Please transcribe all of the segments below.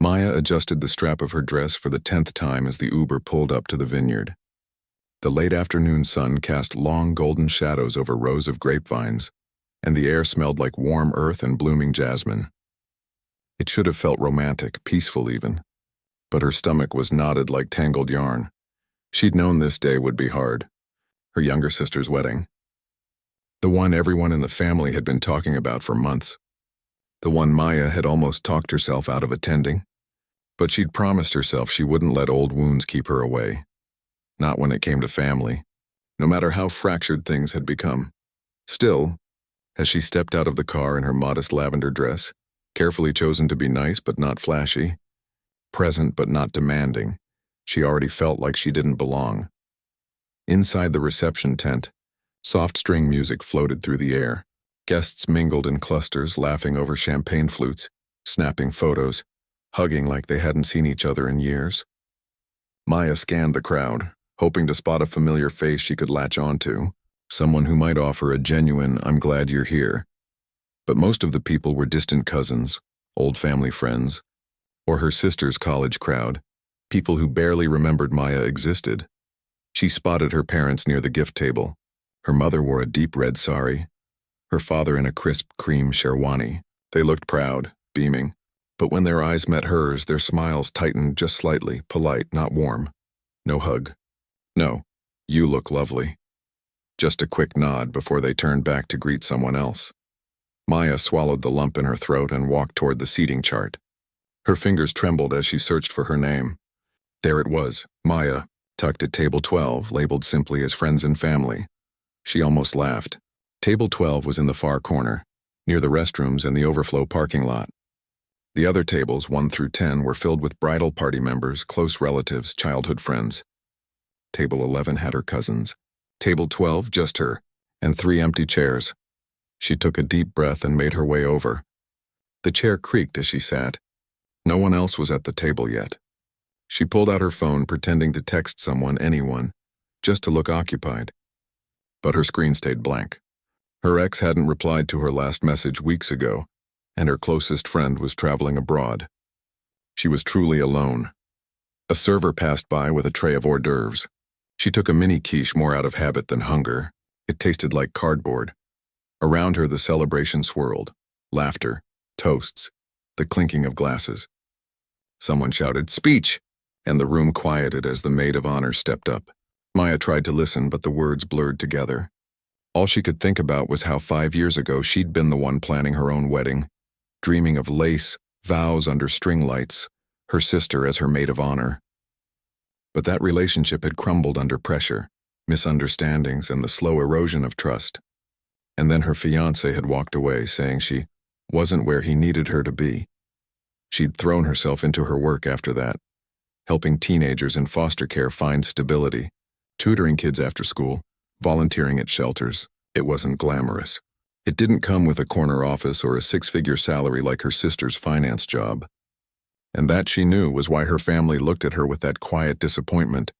Maya adjusted the strap of her dress for the 10th time as the Uber pulled up to the vineyard. The late afternoon sun cast long golden shadows over rows of grapevines, and the air smelled like warm earth and blooming jasmine. It should have felt romantic, peaceful even, but her stomach was knotted like tangled yarn. She'd known this day would be hard. Her younger sister's wedding. The one everyone in the family had been talking about for months. The one Maya had almost talked herself out of attending. But she'd promised herself she wouldn't let old wounds keep her away. Not when it came to family, no matter how fractured things had become. Still, as she stepped out of the car in her modest lavender dress, carefully chosen to be nice but not flashy, present but not demanding, she already felt like she didn't belong. Inside the reception tent, soft string music floated through the air. Guests mingled in clusters, laughing over champagne flutes, snapping photos, hugging like they hadn't seen each other in years. Maya scanned the crowd, hoping to spot a familiar face she could latch onto, someone who might offer a genuine "I'm glad you're here." But most of the people were distant cousins, old family friends, or her sister's college crowd, people who barely remembered Maya existed. She spotted her parents near the gift table. Her mother wore a deep red sari, her father in a crisp cream sherwani. They looked proud, beaming, but when their eyes met hers, their smiles tightened just slightly, polite, not warm. No hug. No, "You look lovely." Just a quick nod before they turned back to greet someone else. Maya swallowed the lump in her throat and walked toward the seating chart. Her fingers trembled as she searched for her name. There it was, Maya, tucked at table 12, labeled simply as friends and family. She almost laughed. Table 12 was in the far corner, near the restrooms and the overflow parking lot. The other tables, 1 through 10, were filled with bridal party members, close relatives, childhood friends. Table 11 had her cousins. Table 12, just her, and 3 empty chairs. She took a deep breath and made her way over. The chair creaked as she sat. No one else was at the table yet. She pulled out her phone, pretending to text someone, anyone, just to look occupied. But her screen stayed blank. Her ex hadn't replied to her last message weeks ago, and her closest friend was traveling abroad. She was truly alone. A server passed by with a tray of hors d'oeuvres. She took a mini quiche more out of habit than hunger. It tasted like cardboard. Around her the celebration swirled. Laughter, toasts, the clinking of glasses. Someone shouted, "Speech!" and the room quieted as the maid of honor stepped up. Maya tried to listen, but the words blurred together. All she could think about was how 5 years ago she'd been the one planning her own wedding, dreaming of lace, vows under string lights, her sister as her maid of honor. But that relationship had crumbled under pressure, misunderstandings, and the slow erosion of trust. And then her fiancé had walked away, saying she wasn't where he needed her to be. She'd thrown herself into her work after that, helping teenagers in foster care find stability, tutoring kids after school, volunteering at shelters. It wasn't glamorous. It didn't come with a corner office or a 6-figure salary like her sister's finance job. And that, she knew, was why her family looked at her with that quiet disappointment,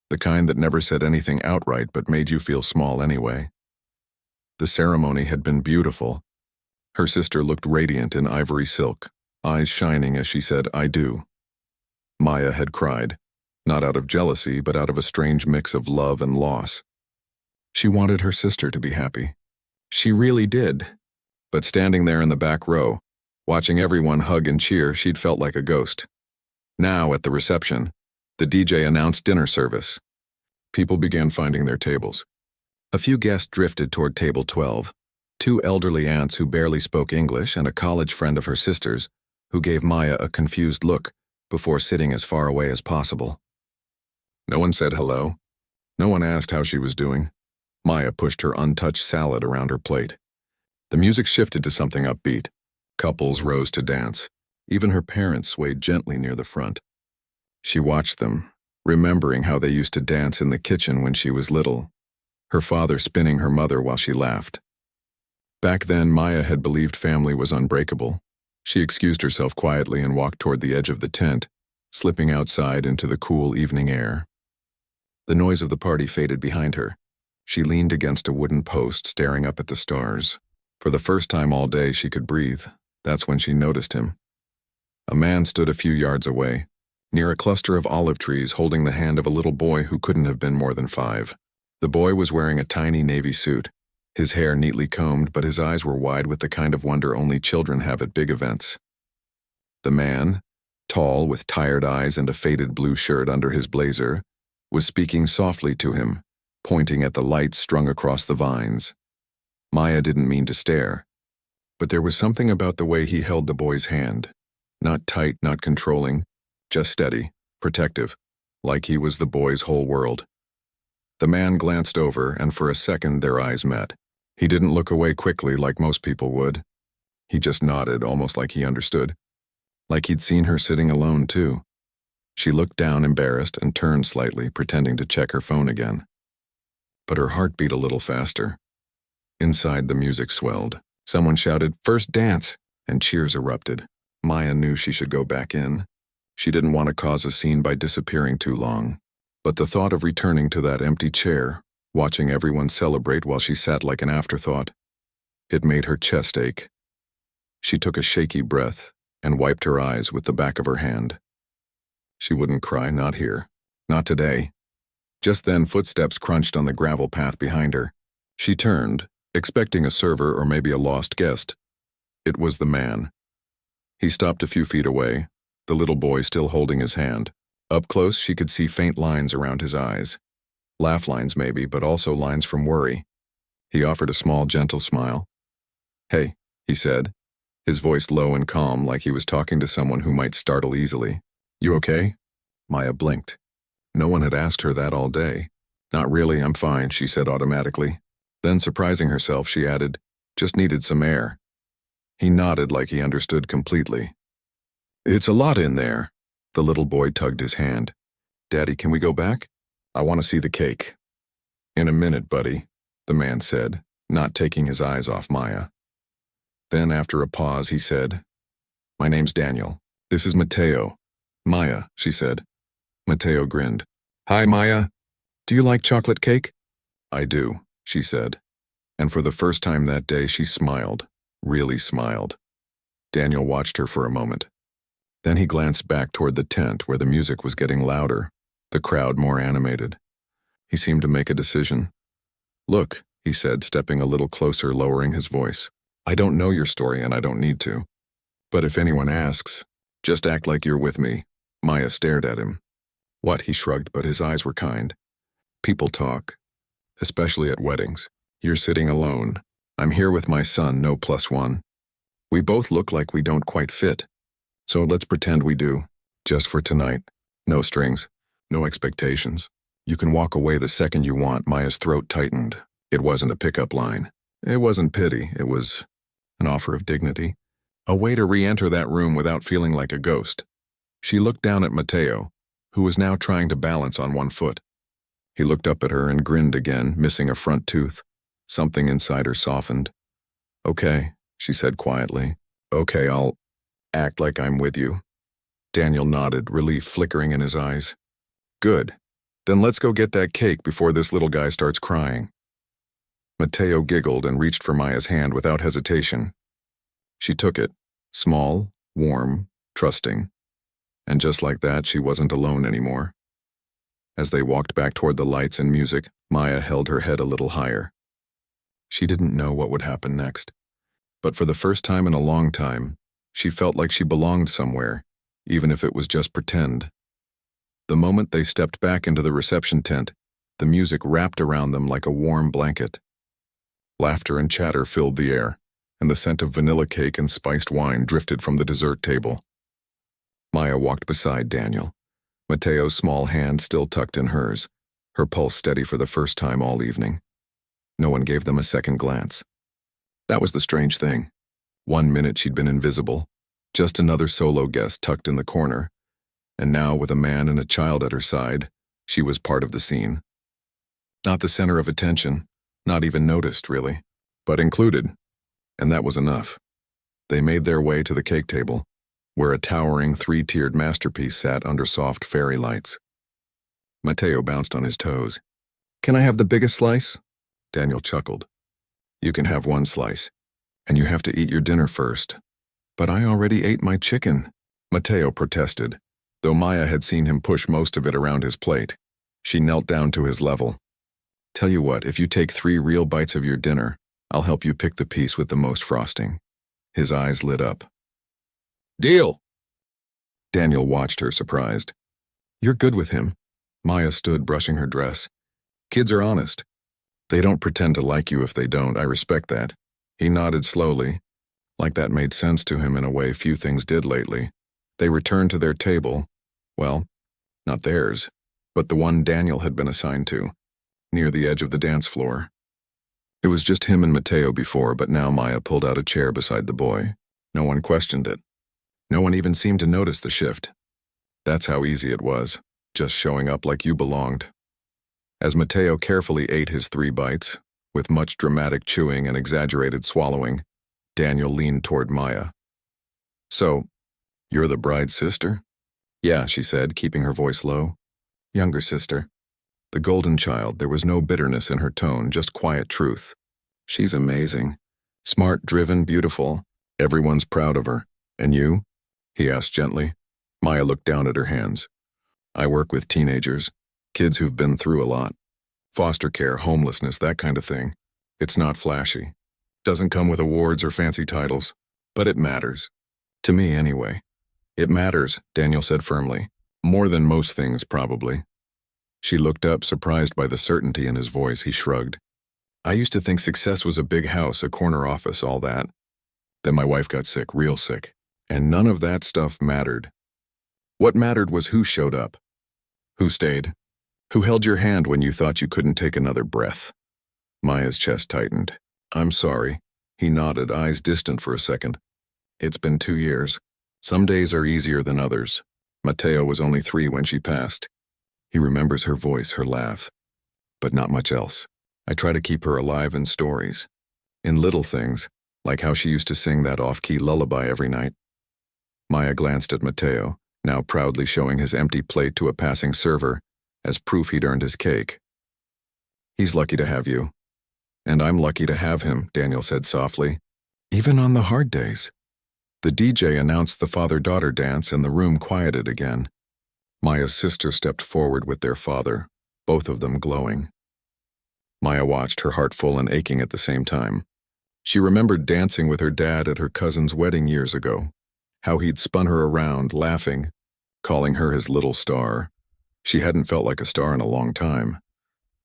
the kind that never said anything outright but made you feel small anyway. The ceremony had been beautiful. Her sister looked radiant in ivory silk, eyes shining as she said, "I do." Maya had cried, not out of jealousy, but out of a strange mix of love and loss. She wanted her sister to be happy. She really did. But standing there in the back row, watching everyone hug and cheer, she'd felt like a ghost. Now, at the reception, the DJ announced dinner service. People began finding their tables. A few guests drifted toward table 12, 2 elderly aunts who barely spoke English and a college friend of her sister's, who gave Maya a confused look before sitting as far away as possible. No one said hello. No one asked how she was doing. Maya pushed her untouched salad around her plate. The music shifted to something upbeat. Couples rose to dance. Even her parents swayed gently near the front. She watched them, remembering how they used to dance in the kitchen when she was little, her father spinning her mother while she laughed. Back then, Maya had believed family was unbreakable. She excused herself quietly and walked toward the edge of the tent, slipping outside into the cool evening air. The noise of the party faded behind her. She leaned against a wooden post, staring up at the stars. For the first time all day, she could breathe. That's when she noticed him. A man stood a few yards away, near a cluster of olive trees holding the hand of a little boy who couldn't have been more than 5. The boy was wearing a tiny navy suit, his hair neatly combed, but his eyes were wide with the kind of wonder only children have at big events. The man, tall with tired eyes and a faded blue shirt under his blazer, was speaking softly to him, pointing at the lights strung across the vines. Maya didn't mean to stare, but there was something about the way he held the boy's hand. Not tight, not controlling, just steady, protective, like he was the boy's whole world. The man glanced over, and for a second their eyes met. He didn't look away quickly like most people would. He just nodded, almost like he understood. Like he'd seen her sitting alone, too. She looked down, embarrassed, and turned slightly, pretending to check her phone again. But her heart beat a little faster. Inside, the music swelled. Someone shouted, "First dance!" and cheers erupted. Maya knew she should go back in. She didn't want to cause a scene by disappearing too long. But the thought of returning to that empty chair, watching everyone celebrate while she sat like an afterthought, it made her chest ache. She took a shaky breath and wiped her eyes with the back of her hand. She wouldn't cry, not here. Not today. Just then, footsteps crunched on the gravel path behind her. She turned, expecting a server or maybe a lost guest. It was the man. He stopped a few feet away, the little boy still holding his hand. Up close, she could see faint lines around his eyes. Laugh lines maybe, but also lines from worry. He offered a small, gentle smile. "Hey," he said, his voice low and calm like he was talking to someone who might startle easily. "You okay?" Maya blinked. No one had asked her that all day. "Not really, I'm fine," she said automatically. Then, surprising herself, she added, "Just needed some air." He nodded like he understood completely. "It's a lot in there." The little boy tugged his hand. "Daddy, can we go back? I want to see the cake." "In a minute, buddy," the man said, not taking his eyes off Maya. Then, after a pause, he said, "My name's Daniel. This is Mateo." "Maya," she said. Mateo grinned. "Hi, Maya. Do you like chocolate cake?" "I do," she said. And for the first time that day, she smiled, really smiled. Daniel watched her for a moment. Then he glanced back toward the tent where the music was getting louder, the crowd more animated. He seemed to make a decision. "Look," he said, stepping a little closer, lowering his voice. "I don't know your story and I don't need to. But if anyone asks, just act like you're with me." Maya stared at him. "What?" He shrugged, but his eyes were kind. "People talk, especially at weddings. You're sitting alone. I'm here with my son, no +1. We both look like we don't quite fit. So let's pretend we do. Just for tonight. No strings. No expectations. You can walk away the second you want." Maya's throat tightened. It wasn't a pickup line. It wasn't pity. It was an offer of dignity. A way to re-enter that room without feeling like a ghost. She looked down at Mateo, who was now trying to balance on one foot. He looked up at her and grinned again, missing a front tooth. Something inside her softened. "Okay," she said quietly. "Okay, I'll act like I'm with you." Daniel nodded, relief flickering in his eyes. "Good. Then let's go get that cake before this little guy starts crying." Mateo giggled and reached for Maya's hand without hesitation. She took it, small, warm, trusting. And just like that, she wasn't alone anymore. As they walked back toward the lights and music, Maya held her head a little higher. She didn't know what would happen next. But for the first time in a long time, she felt like she belonged somewhere, even if it was just pretend. The moment they stepped back into the reception tent, the music wrapped around them like a warm blanket. Laughter and chatter filled the air, and the scent of vanilla cake and spiced wine drifted from the dessert table. Maya walked beside Daniel, Mateo's small hand still tucked in hers, her pulse steady for the first time all evening. No one gave them a second glance. That was the strange thing. 1 minute she'd been invisible, just another solo guest tucked in the corner, and now with a man and a child at her side, she was part of the scene. Not the center of attention, not even noticed, really, but included, and that was enough. They made their way to the cake table, where a towering 3-tiered masterpiece sat under soft fairy lights. Mateo bounced on his toes. "Can I have the biggest slice?" Daniel chuckled. "You can have 1 slice, and you have to eat your dinner first." "But I already ate my chicken." Mateo protested, though Maya had seen him push most of it around his plate. She knelt down to his level. Tell you what, if you take 3 real bites of your dinner, I'll help you pick the piece with the most frosting. His eyes lit up. Deal! Daniel watched her, surprised. You're good with him. Maya stood, brushing her dress. Kids are honest. They don't pretend to like you if they don't. I respect that. He nodded slowly, like that made sense to him in a way few things did lately. They returned to their table. Well, not theirs, but the one Daniel had been assigned to, near the edge of the dance floor. It was just him and Mateo before, but now Maya pulled out a chair beside the boy. No one questioned it. No one even seemed to notice the shift. That's how easy it was, just showing up like you belonged. As Mateo carefully ate his 3 bites, with much dramatic chewing and exaggerated swallowing, Daniel leaned toward Maya. So, you're the bride's sister? Yeah, she said, keeping her voice low. Younger sister. The golden child, there was no bitterness in her tone, just quiet truth. She's amazing. Smart, driven, beautiful. Everyone's proud of her. And you? He asked gently. Maya looked down at her hands. I work with teenagers, kids who've been through a lot. Foster care, homelessness, that kind of thing. It's not flashy. Doesn't come with awards or fancy titles. But it matters. To me, anyway. It matters, Daniel said firmly. More than most things, probably. She looked up, surprised by the certainty in his voice. He shrugged. I used to think success was a big house, a corner office, all that. Then my wife got sick, real sick. And none of that stuff mattered. What mattered was who showed up. Who stayed. Who held your hand when you thought you couldn't take another breath. Maya's chest tightened. I'm sorry. He nodded, eyes distant for a second. It's been 2 years. Some days are easier than others. Mateo was only 3 when she passed. He remembers her voice, her laugh. But not much else. I try to keep her alive in stories. In little things, like how she used to sing that off-key lullaby every night. Maya glanced at Mateo, now proudly showing his empty plate to a passing server, as proof he'd earned his cake. He's lucky to have you. And I'm lucky to have him, Daniel said softly. Even on the hard days. The DJ announced the father-daughter dance and the room quieted again. Maya's sister stepped forward with their father, both of them glowing. Maya watched, her heart full and aching at the same time. She remembered dancing with her dad at her cousin's wedding years ago, how he'd spun her around, laughing, calling her his little star. She hadn't felt like a star in a long time.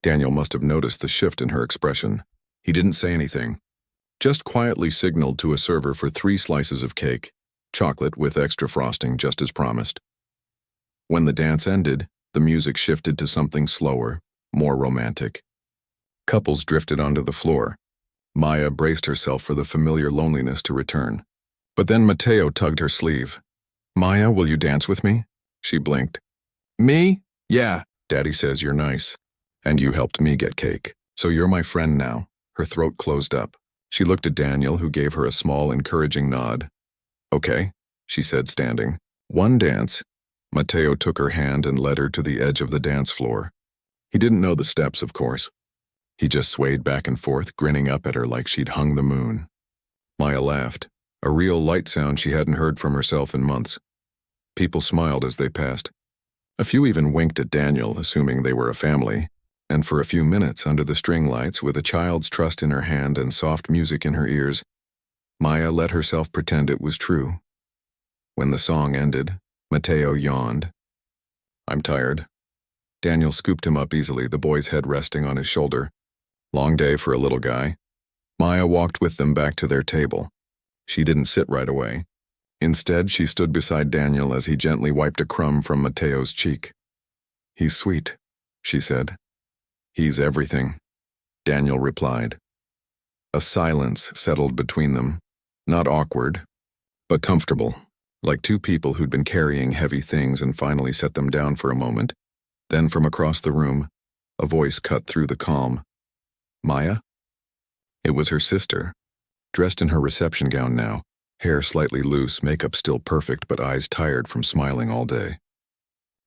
Daniel must have noticed the shift in her expression. He didn't say anything, just quietly signaled to a server for 3 slices of cake, chocolate with extra frosting just as promised. When the dance ended, the music shifted to something slower, more romantic. Couples drifted onto the floor. Maya braced herself for the familiar loneliness to return. But then Mateo tugged her sleeve. Maya, will you dance with me? She blinked. Me? Yeah, Daddy says you're nice. And you helped me get cake. So you're my friend now. Her throat closed up. She looked at Daniel, who gave her a small, encouraging nod. Okay, she said, standing. One dance. Mateo took her hand and led her to the edge of the dance floor. He didn't know the steps, of course. He just swayed back and forth, grinning up at her like she'd hung the moon. Maya laughed, a real light sound she hadn't heard from herself in months. People smiled as they passed. A few even winked at Daniel, assuming they were a family, and for a few minutes under the string lights, with a child's trust in her hand and soft music in her ears, Maya let herself pretend it was true. When the song ended, Mateo yawned. I'm tired. Daniel scooped him up easily, the boy's head resting on his shoulder. Long day for a little guy. Maya walked with them back to their table. She didn't sit right away. Instead, she stood beside Daniel as he gently wiped a crumb from Mateo's cheek. He's sweet, she said. He's everything, Daniel replied. A silence settled between them, not awkward, but comfortable, like 2 people who'd been carrying heavy things and finally set them down for a moment. Then from across the room, a voice cut through the calm. Maya? It was her sister, dressed in her reception gown now, hair slightly loose, makeup still perfect, but eyes tired from smiling all day.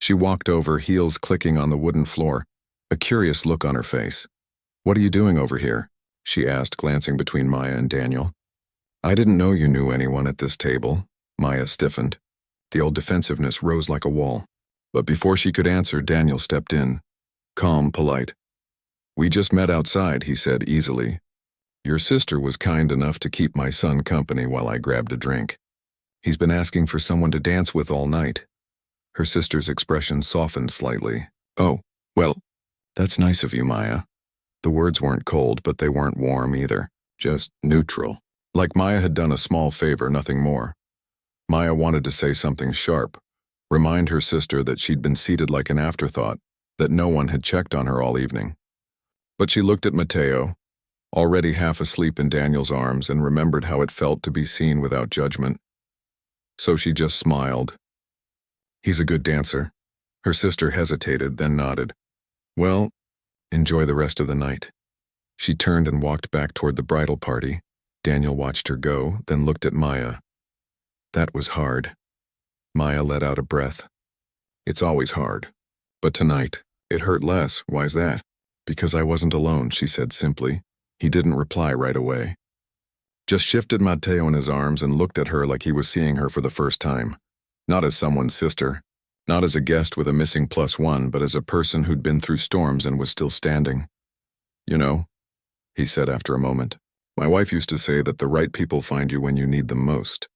She walked over, heels clicking on the wooden floor, a curious look on her face. What are you doing over here? She asked, glancing between Maya and Daniel. I didn't know you knew anyone at this table. Maya stiffened. The old defensiveness rose like a wall. But before she could answer, Daniel stepped in. Calm, polite. "We just met outside," he said easily. "Your sister was kind enough to keep my son company while I grabbed a drink. He's been asking for someone to dance with all night." Her sister's expression softened slightly. "Oh, well, that's nice of you, Maya." The words weren't cold, but they weren't warm either. Just neutral. Like Maya had done a small favor, nothing more. Maya wanted to say something sharp, remind her sister that she'd been seated like an afterthought, that no one had checked on her all evening. But she looked at Mateo, already half asleep in Daniel's arms, and remembered how it felt to be seen without judgment. So she just smiled. "He's a good dancer." Her sister hesitated, then nodded. "Well, enjoy the rest of the night." She turned and walked back toward the bridal party. Daniel watched her go, then looked at Maya. That was hard. Maya let out a breath. "It's always hard. But tonight, it hurt less. Why's that?" "Because I wasn't alone," she said simply. He didn't reply right away. Just shifted Mateo in his arms and looked at her like he was seeing her for the first time. Not as someone's sister. Not as a guest with a missing +1, but as a person who'd been through storms and was still standing. "You know," he said after a moment, "my wife used to say that the right people find you when you need them most.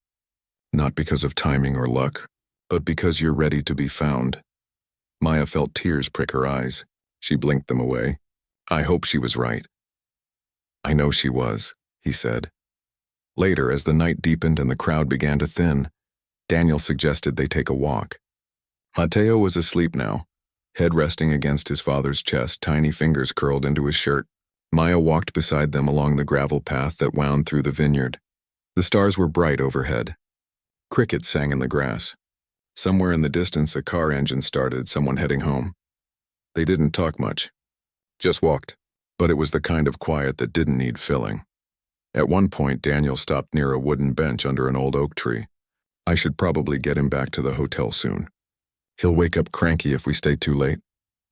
Not because of timing or luck, but because you're ready to be found." Maya felt tears prick her eyes. She blinked them away. "I hope she was right." "I know she was," he said. Later, as the night deepened and the crowd began to thin, Daniel suggested they take a walk. Mateo was asleep now, head resting against his father's chest, tiny fingers curled into his shirt. Maya walked beside them along the gravel path that wound through the vineyard. The stars were bright overhead. Crickets sang in the grass. Somewhere in the distance, a car engine started, someone heading home. They didn't talk much, just walked, but it was the kind of quiet that didn't need filling. At one point, Daniel stopped near a wooden bench under an old oak tree. "I should probably get him back to the hotel soon. He'll wake up cranky if we stay too late."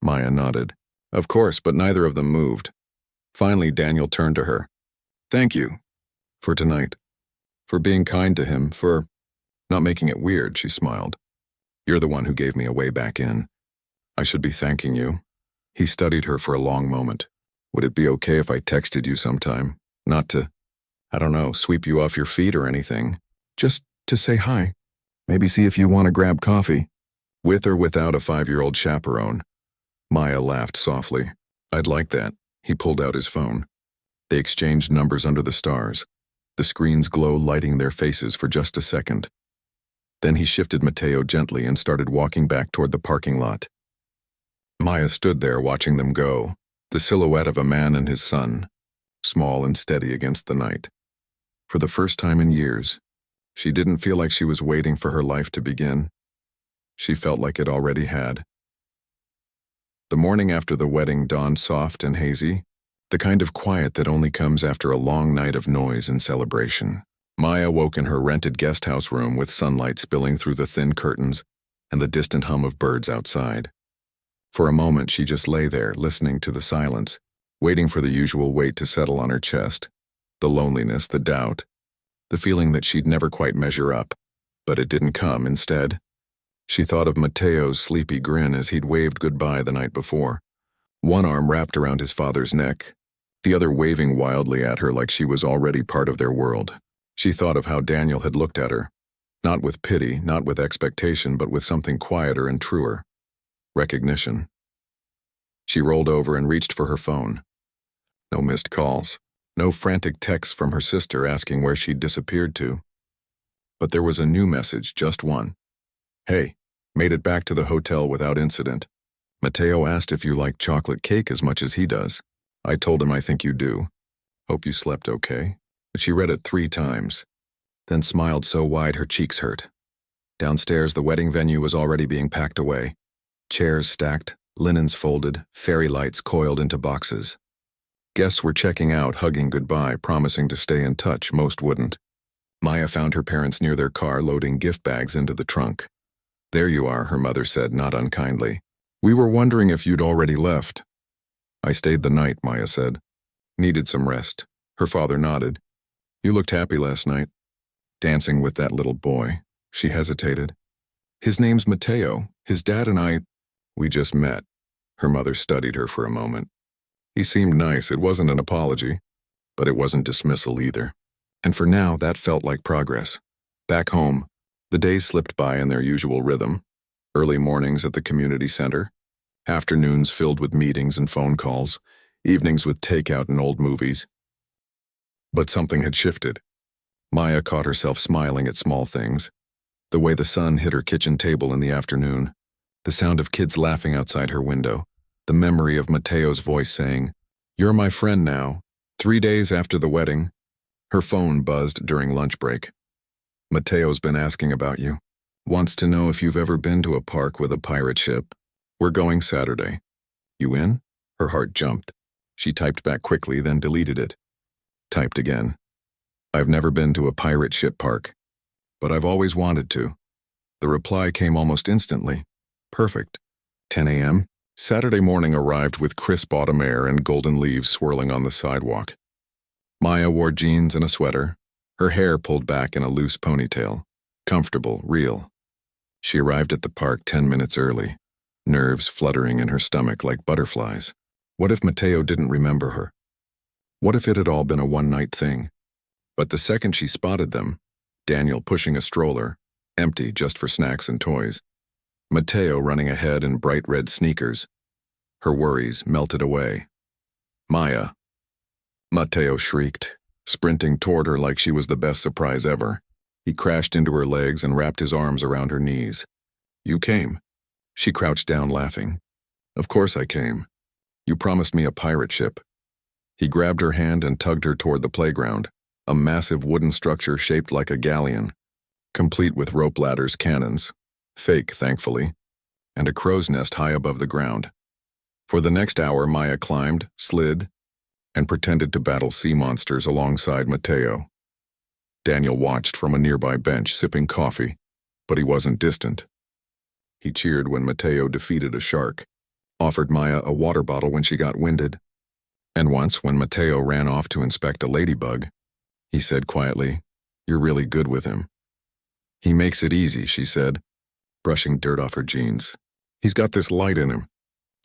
Maya nodded. "Of course," but neither of them moved. Finally, Daniel turned to her. "Thank you. For tonight. For being kind to him, for not making it weird," she smiled. "You're the one who gave me a way back in. I should be thanking you." He studied her for a long moment. "Would it be okay if I texted you sometime? Not to, I don't know, sweep you off your feet or anything. Just to say hi. Maybe see if you want to grab coffee. With or without a 5-year-old chaperone." Maya laughed softly. "I'd like that." He pulled out his phone. They exchanged numbers under the stars, the screen's glow lighting their faces for just a second. Then he shifted Mateo gently and started walking back toward the parking lot. Maya stood there watching them go, the silhouette of a man and his son, small and steady against the night. For the first time in years, she didn't feel like she was waiting for her life to begin. She felt like it already had. The morning after the wedding dawned soft and hazy, the kind of quiet that only comes after a long night of noise and celebration. Maya woke in her rented guest house room with sunlight spilling through the thin curtains and the distant hum of birds outside. For a moment, she just lay there, listening to the silence, waiting for the usual weight to settle on her chest, the loneliness, the doubt, the feeling that she'd never quite measure up. But it didn't come. Instead, she thought of Mateo's sleepy grin as he'd waved goodbye the night before, one arm wrapped around his father's neck, the other waving wildly at her like she was already part of their world. She thought of how Daniel had looked at her, not with pity, not with expectation, but with something quieter and truer. Recognition. She rolled over and reached for her phone. No missed calls, no frantic texts from her sister asking where she'd disappeared to. But there was a new message, just one. "Hey, made it back to the hotel without incident. Mateo asked if you like chocolate cake as much as he does. I told him I think you do. Hope you slept okay." She read it 3 times, then smiled so wide her cheeks hurt. Downstairs, the wedding venue was already being packed away. Chairs stacked, linens folded, fairy lights coiled into boxes. Guests were checking out, hugging goodbye, promising to stay in touch. Most wouldn't. Maya found her parents near their car loading gift bags into the trunk. "There you are," her mother said, not unkindly. "We were wondering if you'd already left." "I stayed the night," Maya said. "Needed some rest." Her father nodded. "You looked happy last night. Dancing with that little boy." She hesitated. His name's Mateo. His dad and we just met. Her mother studied her for a moment. He seemed nice. It wasn't an apology, but it wasn't dismissal either. And for now, that felt like progress. Back home, the days slipped by in their usual rhythm. Early mornings at the community center, afternoons filled with meetings and phone calls, evenings with takeout and old movies. But something had shifted. Maya caught herself smiling at small things. The way the sun hit her kitchen table in the afternoon, the sound of kids laughing outside her window, the memory of Mateo's voice saying, "You're my friend now." 3 days after the wedding, her phone buzzed during lunch break. "Mateo's been asking about you. Wants to know if you've ever been to a park with a pirate ship. We're going Saturday. You in?" Her heart jumped. She typed back quickly, then deleted it. Typed again. "I've never been to a pirate ship park, but I've always wanted to." The reply came almost instantly. Perfect. 10 a.m. Saturday morning arrived with crisp autumn air and golden leaves swirling on the sidewalk. Maya wore jeans and a sweater, her hair pulled back in a loose ponytail. Comfortable, real. She arrived at the park 10 minutes early, nerves fluttering in her stomach like butterflies. What if Mateo didn't remember her? What if it had all been a one-night thing? But the second she spotted them, Daniel pushing a stroller, empty just for snacks and toys, Mateo running ahead in bright red sneakers, her worries melted away. "Maya." Mateo shrieked, sprinting toward her like she was the best surprise ever. He crashed into her legs and wrapped his arms around her knees. "You came." She crouched down laughing. "Of course I came. You promised me a pirate ship." He grabbed her hand and tugged her toward the playground, a massive wooden structure shaped like a galleon, complete with rope ladders, cannons, fake, thankfully, and a crow's nest high above the ground. For the next hour, Maya climbed, slid, and pretended to battle sea monsters alongside Mateo. Daniel watched from a nearby bench, sipping coffee, but he wasn't distant. He cheered when Mateo defeated a shark, offered Maya a water bottle when she got winded, and once when Mateo ran off to inspect a ladybug, he said quietly, "You're really good with him." "He makes it easy," she said, brushing dirt off her jeans. "He's got this light in him.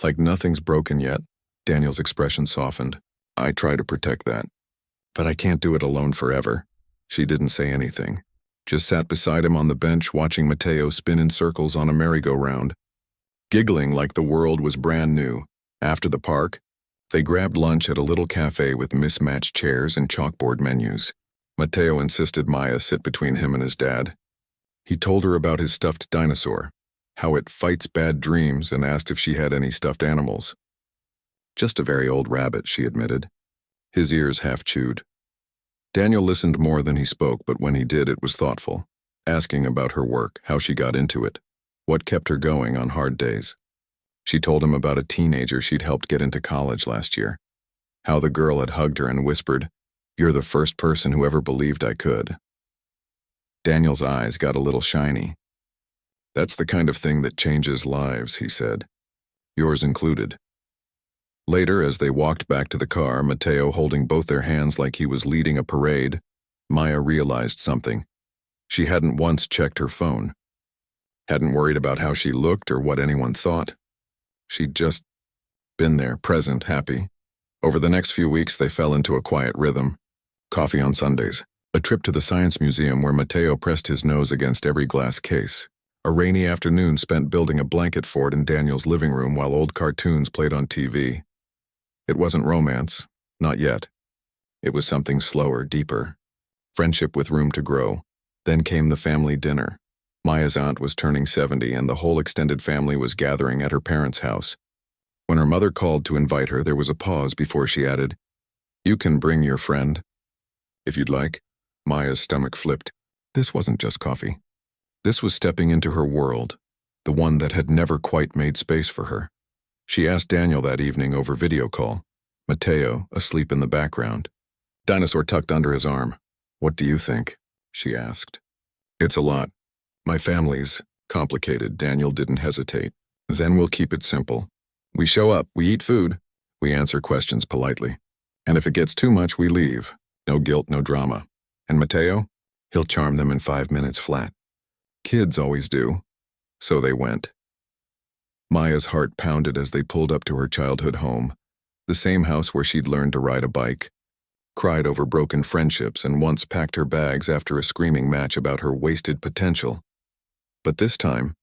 Like nothing's broken yet." Daniel's expression softened. "I try to protect that. But I can't do it alone forever." She didn't say anything, just sat beside him on the bench watching Mateo spin in circles on a merry-go-round, giggling like the world was brand new. After the park, they grabbed lunch at a little cafe with mismatched chairs and chalkboard menus. Mateo insisted Maya sit between him and his dad. He told her about his stuffed dinosaur, how it fights bad dreams, and asked if she had any stuffed animals. "Just a very old rabbit," she admitted, his ears half chewed. Daniel listened more than he spoke, but when he did, it was thoughtful, asking about her work, how she got into it, what kept her going on hard days. She told him about a teenager she'd helped get into college last year, how the girl had hugged her and whispered, "You're the first person who ever believed I could." Daniel's eyes got a little shiny. "That's the kind of thing that changes lives," he said, "yours included." Later, as they walked back to the car, Mateo holding both their hands like he was leading a parade, Maya realized something. She hadn't once checked her phone. Hadn't worried about how she looked or what anyone thought. She'd just been there, present, happy. Over the next few weeks, they fell into a quiet rhythm. Coffee on Sundays, a trip to the Science Museum where Mateo pressed his nose against every glass case, a rainy afternoon spent building a blanket fort in Daniel's living room while old cartoons played on TV. It wasn't romance, not yet. It was something slower, deeper. Friendship with room to grow. Then came the family dinner. Maya's aunt was turning 70 and the whole extended family was gathering at her parents' house. When her mother called to invite her, there was a pause before she added, "You can bring your friend, if you'd like." Maya's stomach flipped. This wasn't just coffee. This was stepping into her world, the one that had never quite made space for her. She asked Daniel that evening over video call, Mateo asleep in the background, dinosaur tucked under his arm. "What do you think?" she asked. "It's a lot. My family's complicated." Daniel didn't hesitate. "Then we'll keep it simple. We show up, we eat food, we answer questions politely. And if it gets too much, we leave. No guilt, no drama. And Mateo? He'll charm them in 5 minutes flat. Kids always do." So they went. Maya's heart pounded as they pulled up to her childhood home, the same house where she'd learned to ride a bike, cried over broken friendships, and once packed her bags after a screaming match about her wasted potential. But this time,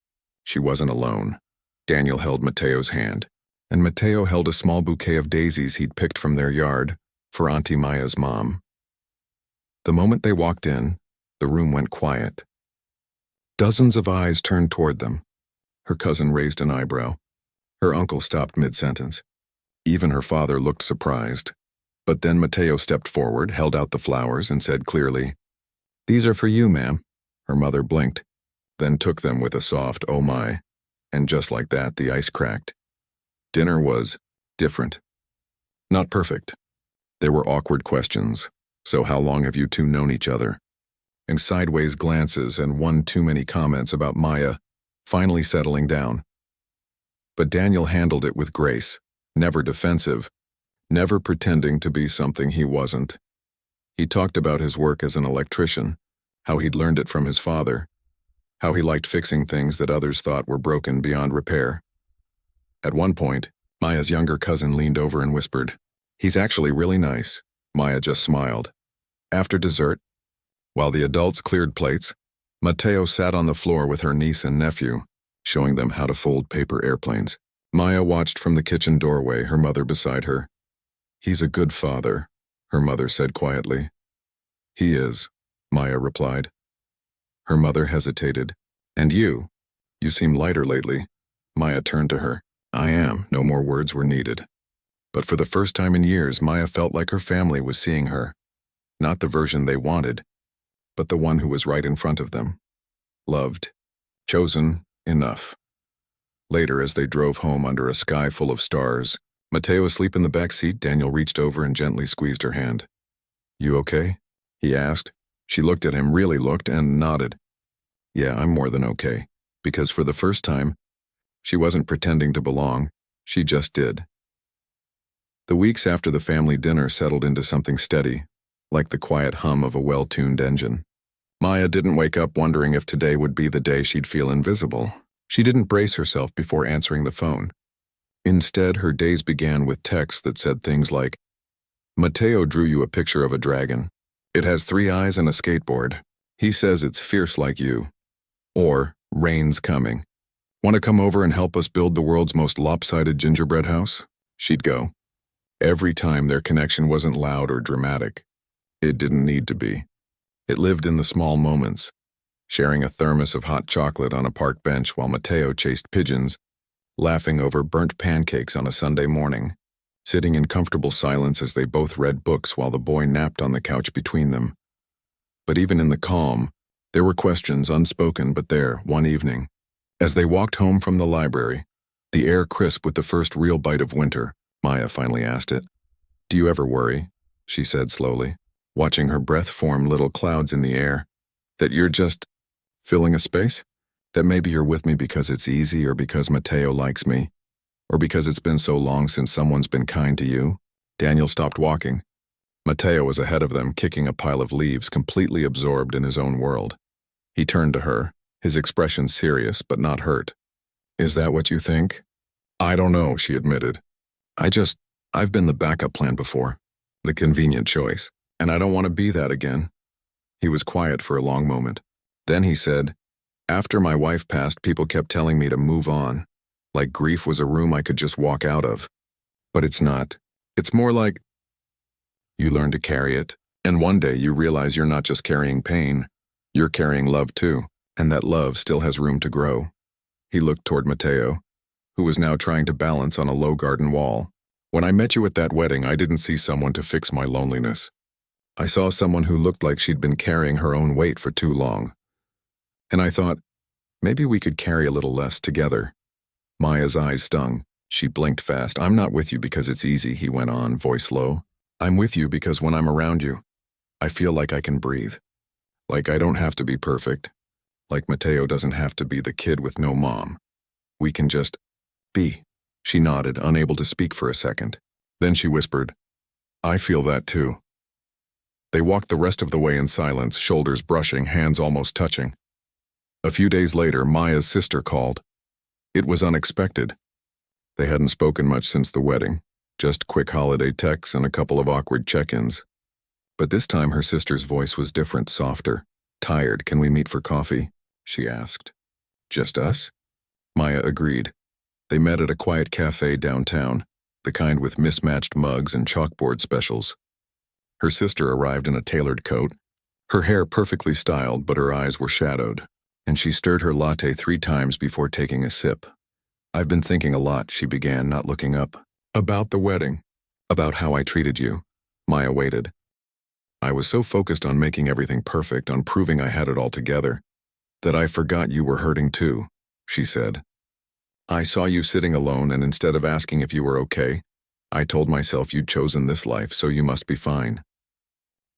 she wasn't alone. Daniel held Mateo's hand, and Mateo held a small bouquet of daisies he'd picked from their yard for Auntie Maya's mom. The moment they walked in, the room went quiet. Dozens of eyes turned toward them. Her cousin raised an eyebrow. Her uncle stopped mid-sentence. Even her father looked surprised. But then Mateo stepped forward, held out the flowers, and said clearly, "These are for you, ma'am." Her mother blinked, then took them with a soft, "Oh my," and just like that, the ice cracked. Dinner was different. Not perfect. There were awkward questions. So how long have you two known each other? And sideways glances and one too many comments about Maya, finally settling down. But Daniel handled it with grace, never defensive, never pretending to be something he wasn't. He talked about his work as an electrician, how he'd learned it from his father, how he liked fixing things that others thought were broken beyond repair. At one point, Maya's younger cousin leaned over and whispered, "He's actually really nice." Maya just smiled. After dessert, while the adults cleared plates, Mateo sat on the floor with her niece and nephew, showing them how to fold paper airplanes. Maya watched from the kitchen doorway, her mother beside her. "He's a good father," her mother said quietly. "He is," Maya replied. Her mother hesitated. "And you? You seem lighter lately." Maya turned to her. "I am." No more words were needed. But for the first time in years, Maya felt like her family was seeing her. Not the version they wanted, but the one who was right in front of them. Loved. Chosen. Enough. Later, as they drove home under a sky full of stars, Mateo asleep in the back seat, Daniel reached over and gently squeezed her hand. "You okay?" he asked. She looked at him, really looked, and nodded. "Yeah, I'm more than okay." Because for the first time, she wasn't pretending to belong, she just did. The weeks after the family dinner settled into something steady, like the quiet hum of a well-tuned engine. Maya didn't wake up wondering if today would be the day she'd feel invisible. She didn't brace herself before answering the phone. Instead, her days began with texts that said things like, "Mateo drew you a picture of a dragon. It has 3 eyes and a skateboard. He says it's fierce like you." Or, "Rain's coming. Want to come over and help us build the world's most lopsided gingerbread house?" She'd go. Every time their connection wasn't loud or dramatic. It didn't need to be. It lived in the small moments, sharing a thermos of hot chocolate on a park bench while Mateo chased pigeons, laughing over burnt pancakes on a Sunday morning, sitting in comfortable silence as they both read books while the boy napped on the couch between them. But even in the calm, there were questions unspoken but there, one evening. As they walked home from the library, the air crisp with the first real bite of winter, Maya finally asked it. "Do you ever worry?" she said slowly, watching her breath form little clouds in the air. "That you're just filling a space? That maybe you're with me because it's easy, or because Mateo likes me, or because it's been so long since someone's been kind to you?" Daniel stopped walking. Mateo was ahead of them, kicking a pile of leaves, completely absorbed in his own world. He turned to her, his expression serious but not hurt. "Is that what you think?" "I don't know," she admitted. I've been the backup plan before, the convenient choice, and I don't want to be that again." He was quiet for a long moment. Then he said, "After my wife passed, people kept telling me to move on, like grief was a room I could just walk out of. But it's not. It's more like you learn to carry it, and one day you realize you're not just carrying pain, you're carrying love too, and that love still has room to grow." He looked toward Mateo, who was now trying to balance on a low garden wall. "When I met you at that wedding, I didn't see someone to fix my loneliness. I saw someone who looked like she'd been carrying her own weight for too long. And I thought, maybe we could carry a little less together." Maya's eyes stung. She blinked fast. "I'm not with you because it's easy," he went on, voice low. "I'm with you because when I'm around you, I feel like I can breathe. Like I don't have to be perfect. Like Mateo doesn't have to be the kid with no mom. We can just be." She nodded, unable to speak for a second. Then she whispered, "I feel that too." They walked the rest of the way in silence, shoulders brushing, hands almost touching. A few days later, Maya's sister called. It was unexpected. They hadn't spoken much since the wedding, just quick holiday texts and a couple of awkward check-ins. But this time her sister's voice was different, softer. "Tired, can we meet for coffee?" she asked. "Just us?" Maya agreed. They met at a quiet cafe downtown, the kind with mismatched mugs and chalkboard specials. Her sister arrived in a tailored coat, her hair perfectly styled but her eyes were shadowed, and she stirred her latte 3 times before taking a sip. "I've been thinking a lot," she began, not looking up. "About the wedding. About how I treated you." Maya waited. "I was so focused on making everything perfect, on proving I had it all together, that I forgot you were hurting too," she said. "I saw you sitting alone, and instead of asking if you were okay, I told myself you'd chosen this life, so you must be fine."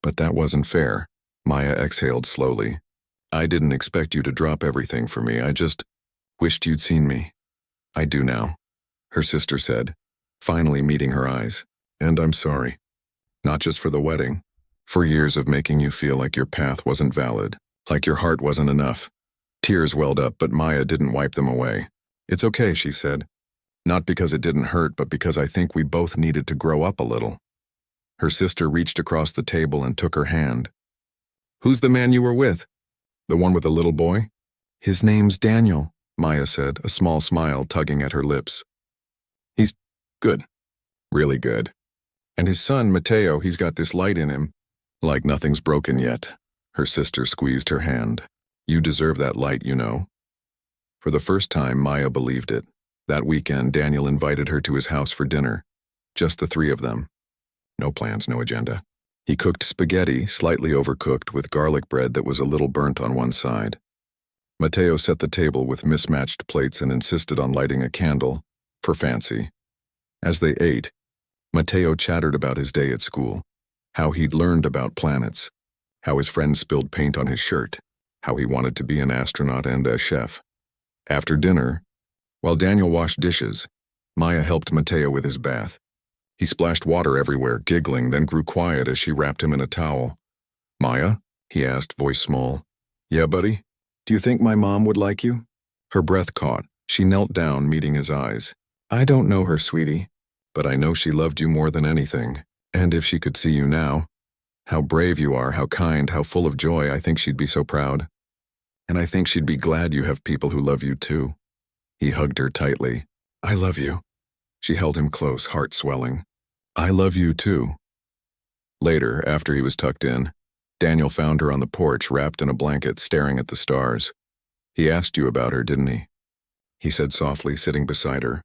"But that wasn't fair," Maya exhaled slowly. "I didn't expect you to drop everything for me. I just wished you'd seen me." "I do now," her sister said, finally meeting her eyes. "And I'm sorry. Not just for the wedding. For years of making you feel like your path wasn't valid, like your heart wasn't enough." Tears welled up, but Maya didn't wipe them away. "It's okay," she said. "Not because it didn't hurt, but because I think we both needed to grow up a little." Her sister reached across the table and took her hand. "Who's the man you were with? The one with the little boy?" "His name's Daniel," Maya said, a small smile tugging at her lips. "He's good. Really good. And his son, Mateo, he's got this light in him. Like nothing's broken yet." Her sister squeezed her hand. "You deserve that light, you know." For the first time, Maya believed it. That weekend, Daniel invited her to his house for dinner. Just the 3 of them. No plans, no agenda. He cooked spaghetti, slightly overcooked, with garlic bread that was a little burnt on one side. Mateo set the table with mismatched plates and insisted on lighting a candle, for fancy. As they ate, Mateo chattered about his day at school, how he'd learned about planets, how his friend spilled paint on his shirt, how he wanted to be an astronaut and a chef. After dinner, while Daniel washed dishes, Maya helped Mateo with his bath. He splashed water everywhere, giggling, then grew quiet as she wrapped him in a towel. "Maya?" he asked, voice small. "Yeah, buddy? Do you think my mom would like you?" Her breath caught. She knelt down, meeting his eyes. "I don't know her, sweetie, but I know she loved you more than anything. And if she could see you now, how brave you are, how kind, how full of joy, I think she'd be so proud. And I think she'd be glad you have people who love you too." He hugged her tightly. "I love you." She held him close, heart swelling. "I love you too." Later, after he was tucked in, Daniel found her on the porch, wrapped in a blanket, staring at the stars. "He asked you about her, didn't he?" he said softly, sitting beside her.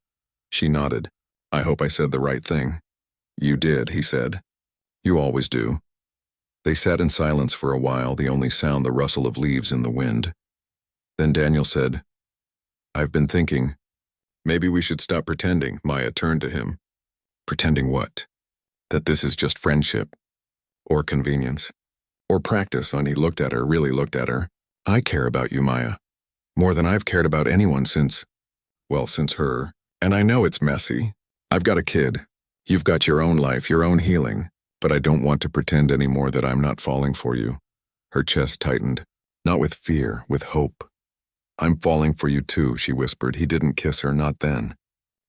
She nodded. "I hope I said the right thing." "You did," he said. "You always do." They sat in silence for a while, the only sound the rustle of leaves in the wind. Then Daniel said, "I've been thinking, maybe we should stop pretending." Maya turned to him. "Pretending what?" "That this is just friendship. Or convenience. Or practice." And he looked at her, really looked at her. "I care about you, Maya. More than I've cared about anyone since her. And I know it's messy. I've got a kid. You've got your own life, your own healing. But I don't want to pretend anymore that I'm not falling for you." Her chest tightened. "Not with fear, with hope." "I'm falling for you too," she whispered. He didn't kiss her, not then.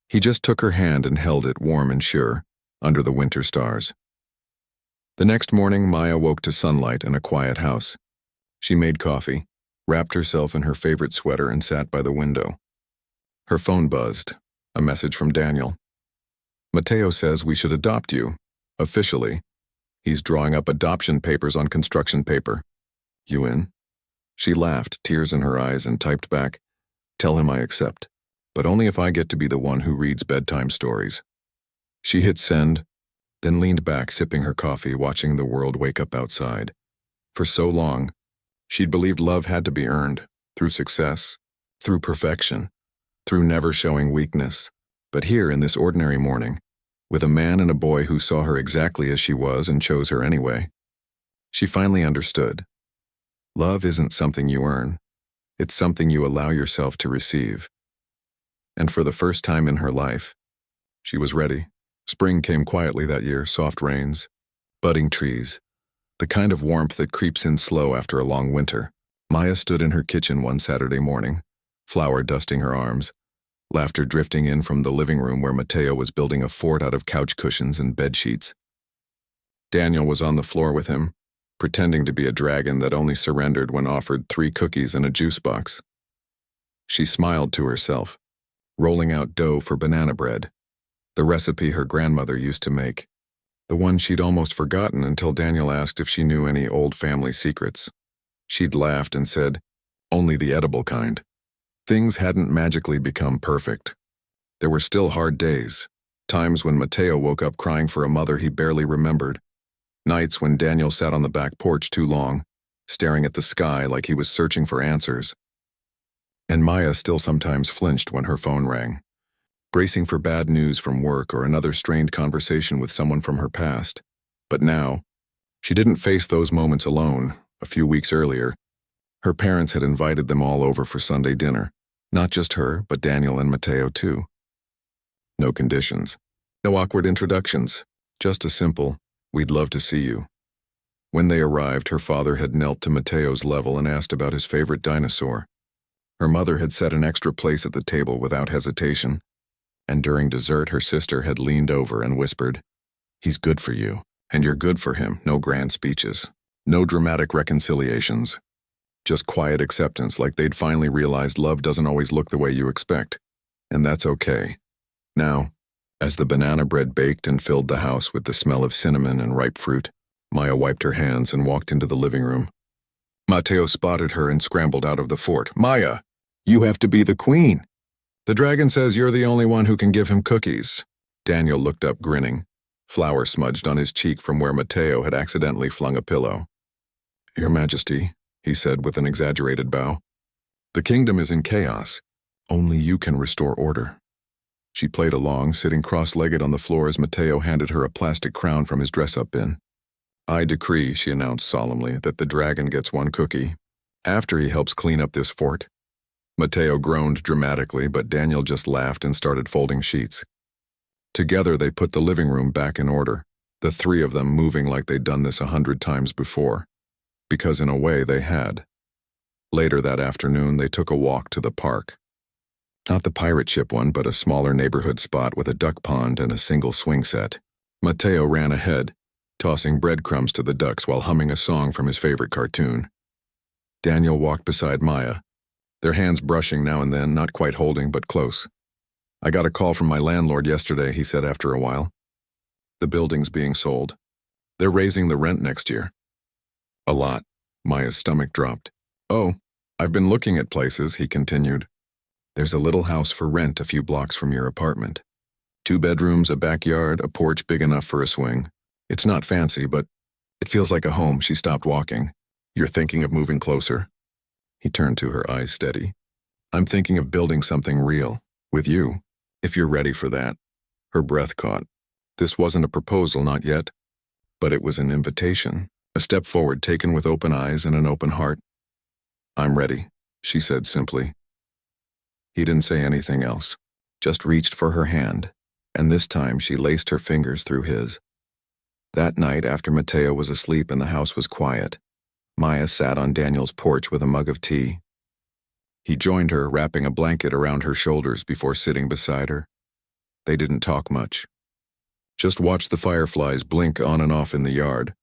He just took her hand and held it, warm and sure, under the winter stars. The next morning, Maya woke to sunlight and a quiet house. She made coffee, wrapped herself in her favorite sweater, and sat by the window. Her phone buzzed, a message from Daniel. "Mateo says we should adopt you. Officially. He's drawing up adoption papers on construction paper. You in?" She laughed, tears in her eyes, and typed back, "Tell him I accept. But only if I get to be the one who reads bedtime stories." She hit send, then leaned back, sipping her coffee, watching the world wake up outside. For so long, she'd believed love had to be earned, through success, through perfection, through never showing weakness. But here, in this ordinary morning, with a man and a boy who saw her exactly as she was and chose her anyway, she finally understood. Love isn't something you earn. It's something you allow yourself to receive. And for the first time in her life, she was ready. Spring came quietly that year, soft rains, budding trees, the kind of warmth that creeps in slow after a long winter. Maya stood in her kitchen one Saturday morning, flour dusting her arms, laughter drifting in from the living room where Mateo was building a fort out of couch cushions and bed sheets. Daniel was on the floor with him, pretending to be a dragon that only surrendered when offered 3 cookies and a juice box. She smiled to herself, rolling out dough for banana bread, the recipe her grandmother used to make, the one she'd almost forgotten until Daniel asked if she knew any old family secrets. She'd laughed and said, "Only the edible kind." Things hadn't magically become perfect. There were still hard days, times when Mateo woke up crying for a mother he barely remembered, nights when Daniel sat on the back porch too long, staring at the sky like he was searching for answers. And Maya still sometimes flinched when her phone rang, bracing for bad news from work or another strained conversation with someone from her past. But now, she didn't face those moments alone. A few weeks earlier, her parents had invited them all over for Sunday dinner. Not just her, but Daniel and Mateo too. No conditions, no awkward introductions, just a simple, "We'd love to see you." When they arrived, her father had knelt to Mateo's level and asked about his favorite dinosaur. Her mother had set an extra place at the table without hesitation, and during dessert her sister had leaned over and whispered, "He's good for you, and you're good for him." No grand speeches, no dramatic reconciliations, just quiet acceptance, like they'd finally realized love doesn't always look the way you expect, and that's okay. Now, as the banana bread baked and filled the house with the smell of cinnamon and ripe fruit, Maya wiped her hands and walked into the living room. Mateo spotted her and scrambled out of the fort. "Maya, you have to be the queen. The dragon says you're the only one who can give him cookies." Daniel looked up grinning, flour smudged on his cheek from where Mateo had accidentally flung a pillow. "Your Majesty," he said with an exaggerated bow, "the kingdom is in chaos. Only you can restore order." She played along, sitting cross-legged on the floor as Mateo handed her a plastic crown from his dress-up bin. "I decree," she announced solemnly, "that the dragon gets 1 cookie, after he helps clean up this fort." Mateo groaned dramatically, but Daniel just laughed and started folding sheets. Together they put the living room back in order, the 3 of them moving like they'd done this 100 times before, because in a way they had. Later that afternoon they took a walk to the park. Not the pirate ship one, but a smaller neighborhood spot with a duck pond and a single swing set. Mateo ran ahead, tossing breadcrumbs to the ducks while humming a song from his favorite cartoon. Daniel walked beside Maya, their hands brushing now and then, not quite holding but close. "I got a call from my landlord yesterday," he said after a while. "The building's being sold. They're raising the rent next year." "A lot." Maya's stomach dropped. "Oh, I've been looking at places," he continued. "There's a little house for rent a few blocks from your apartment. 2 bedrooms, a backyard, a porch big enough for a swing. It's not fancy, but it feels like a home." She stopped walking. "You're thinking of moving closer?" He turned to her, eyes steady. "I'm thinking of building something real, with you, if you're ready for that." Her breath caught. This wasn't a proposal, not yet, but it was an invitation, a step forward taken with open eyes and an open heart. "I'm ready," she said simply. He didn't say anything else, just reached for her hand, and this time she laced her fingers through his. That night, after Mateo was asleep and the house was quiet, Maya sat on Daniel's porch with a mug of tea. He joined her, wrapping a blanket around her shoulders before sitting beside her. They didn't talk much. Just watched the fireflies blink on and off in the yard.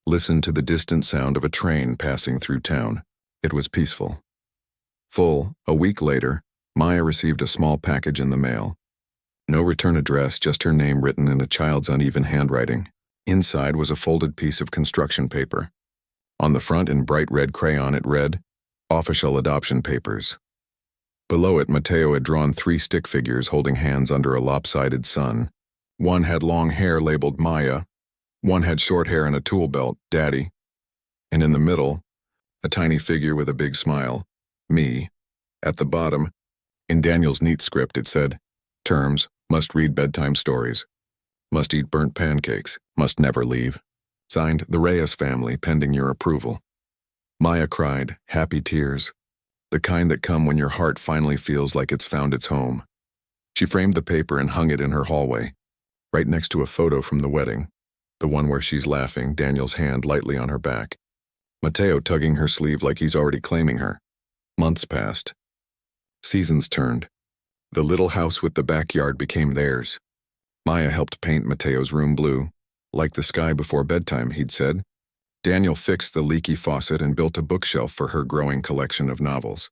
Listened to the distant sound of a train passing through town. It was peaceful. A week later, Maya received a small package in the mail. No return address, just her name written in a child's uneven handwriting. Inside was a folded piece of construction paper. On the front, in bright red crayon, it read, "Official adoption papers." Below it, Mateo had drawn 3 stick figures holding hands under a lopsided sun. One had long hair labeled Maya. One had short hair and a tool belt, Daddy. And in the middle, a tiny figure with a big smile, me. At the bottom, in Daniel's neat script, it said, "Terms, must read bedtime stories. Must eat burnt pancakes. Must never leave. Signed, the Reyes family, pending your approval." Maya cried, happy tears, the kind that come when your heart finally feels like it's found its home. She framed the paper and hung it in her hallway, right next to a photo from the wedding, the one where she's laughing, Daniel's hand lightly on her back. Mateo tugging her sleeve like he's already claiming her. Months passed. Seasons turned. The little house with the backyard became theirs. Maya helped paint Mateo's room blue, like the sky before bedtime, he'd said. Daniel fixed the leaky faucet and built a bookshelf for her growing collection of novels.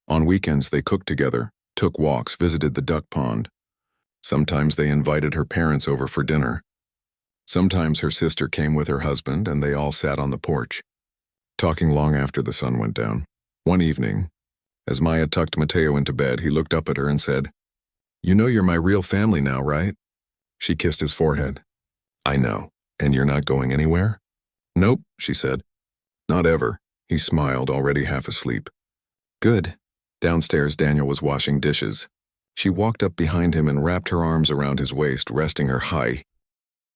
On weekends, they cooked together, took walks, visited the duck pond. Sometimes they invited her parents over for dinner. Sometimes her sister came with her husband, and they all sat on the porch, talking long after the sun went down. One evening, as Maya tucked Mateo into bed, he looked up at her and said, "You know you're my real family now, right?" She kissed his forehead. "I know. And you're not going anywhere?" "Nope," she said. "Not ever." He smiled, already half asleep. "Good." Downstairs, Daniel was washing dishes. She walked up behind him and wrapped her arms around his waist, resting her high